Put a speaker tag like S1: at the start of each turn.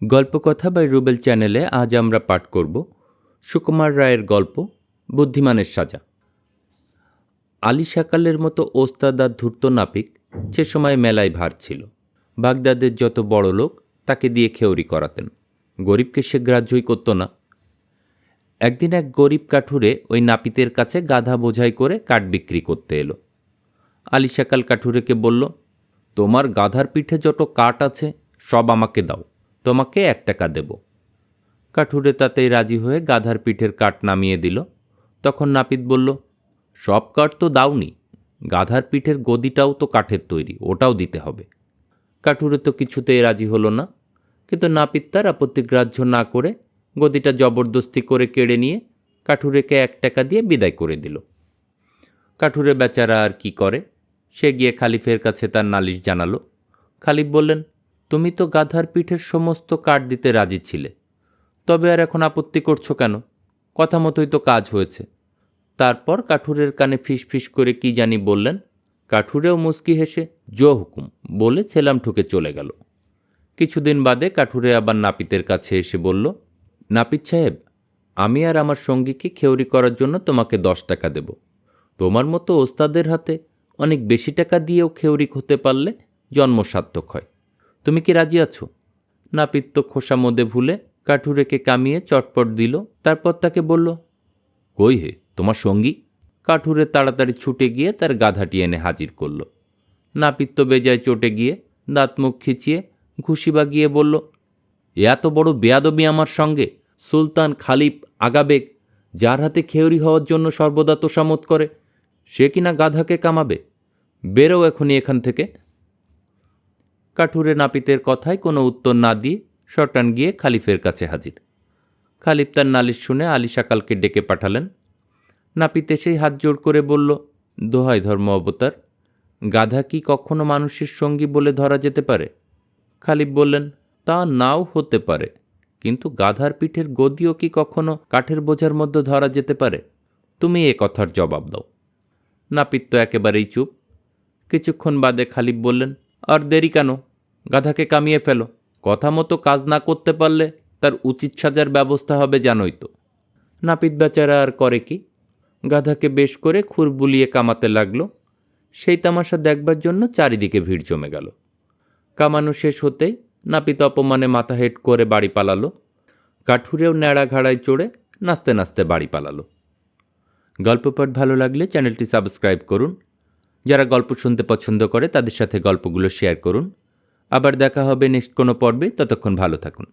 S1: গল্পকথা by Rubel চ্যানেলে আজ আমরা পাঠ করব সুকুমার রায়ের গল্প বুদ্ধিমানের সাজা। আলী সাকালের মতো ওস্তাদ আর ধূর্ত নাপিক সে সময় মেলায় ভার ছিল। বাগদাদের যত বড় লোক তাকে দিয়ে খেউরি করাতেন, গরিবকে সে গ্রাহ্যই করত না। একদিন এক গরিব কাঠুরে ওই নাপিতের কাছে গাধা বোঝাই করে কাঠ বিক্রি করতে এলো। আলী সাকাল কাঠুরেকে বলল, তোমার গাধার পিঠে যত কাঠ আছে সব আমাকে দাও, তোমাকে 1 টাকা দেব। কাঠুরে তাতেই রাজি হয়ে গাধার পিঠের কাঠ নামিয়ে দিল। তখন নাপিত বলল, সব কাঠ তো দাওনি, গাধার পিঠের গদিটাও তো কাঠের তৈরি, ওটাও দিতে হবে। কাঠুরে তো কিছুতেই রাজি হলো না, কিন্তু নাপিত তার আপত্তি গ্রাহ্য না করে গদিটা জবরদস্তি করে কেড়ে নিয়ে কাঠুরেকে 1 টাকা দিয়ে বিদায় করে দিল। কাঠুরে বেচারা আর কি করে, সে গিয়ে খালিফের কাছে তার নালিশ জানালো। খালিফ বললেন, তুমি তো গাধার পিঠের সমস্ত কাঠ দিতে রাজি ছিলে, তবে আর এখন আপত্তি করছো কেন? কথা মতোই তো কাজ হয়েছে। তারপর কাঠুরের কানে ফিস ফিস করে কি জানি বললেন। কাঠুরেও মুচকি হেসে জো হুকুম বলে ছেলাম ঠুকে চলে গেল। কিছুদিন বাদে কাঠুরে আবার নাপিতের কাছে এসে বলল, নাপিত সাহেব, আমি আর আমার সঙ্গীকে খেউরি করার জন্য তোমাকে 10 টাকা দেব। তোমার মতো ওস্তাদের হাতে অনেক বেশি টাকা দিয়েও খেউরি হতে পারলে জন্ম সার্থক হয়। তুমি কি রাজি আছো? নাপিত তো খোসা মদে ভুলে কাঠুরেকে কামিয়ে চটপট দিল। তারপর তাকে বলল, কই হে তোমার সঙ্গী? কাঠুরে তাড়াতাড়ি ছুটে গিয়ে তার গাধাটি এনে হাজির করল। নাপিত তো বেজায় চটে গিয়ে দাঁত মুখ খিচিয়ে ঘুষি বাগিয়ে বলল, এত বড় বেয়াদবি আমার সঙ্গে! সুলতান খালিফ আগাবেগ, যার হাতে খেউরি হওয়ার জন্য সর্বদা তোষামত করে, সে কিনা গাধাকে কামাবে? বেরো এখনই এখান থেকে। কাঠুরে নাপিতের কথায় কোনো উত্তর না দিয়ে শটান গিয়ে খালিফের কাছে হাজির। খালিফ তার নালিশ শুনে আলী সাকালকে ডেকে পাঠালেন। নাপিত এসেই হাত জোড় করে বলল, দোহাই ধর্ম অবতার, গাধা কি কখনো মানুষের সঙ্গী বলে ধরা যেতে পারে? খালিফ বললেন, তা নাও হতে পারে, কিন্তু গাধার পিঠের গদিও কি কখনো কাঠের বোঝার মধ্যে ধরা যেতে পারে? তুমি এ কথার জবাব দাও। নাপিত তো একেবারেই চুপ। কিছুক্ষণ বাদে খালিফ বললেন, আর দেরি কেন, গাধাকে কামিয়ে ফেলো। কথা মতো কাজ না করতে পারলে তার উচিত সাজার ব্যবস্থা হবে, জানোই তো। নাপিত বেচারা আর করে কি, গাধাকে বেশ করে খুর বুলিয়ে কামাতে লাগলো। সেই তামাশা দেখবার জন্য চারিদিকে ভিড় জমে গেল। কামানো শেষ হতেই নাপিত অপমানে মাথা হেট করে বাড়ি পালালো। কাঠুরেও ন্যাড়া ঘাড়ায় চড়ে নাচতে নাচতে বাড়ি পালালো। গল্প পাঠ ভালো লাগলে চ্যানেলটি সাবস্ক্রাইব করুন। যারা গল্প শুনতে পছন্দ করে তাদের সাথে গল্পগুলো শেয়ার করুন। আবার দেখা হবে নেক্সট কোনো পর্বে, ততক্ষণ ভালো থাকুন।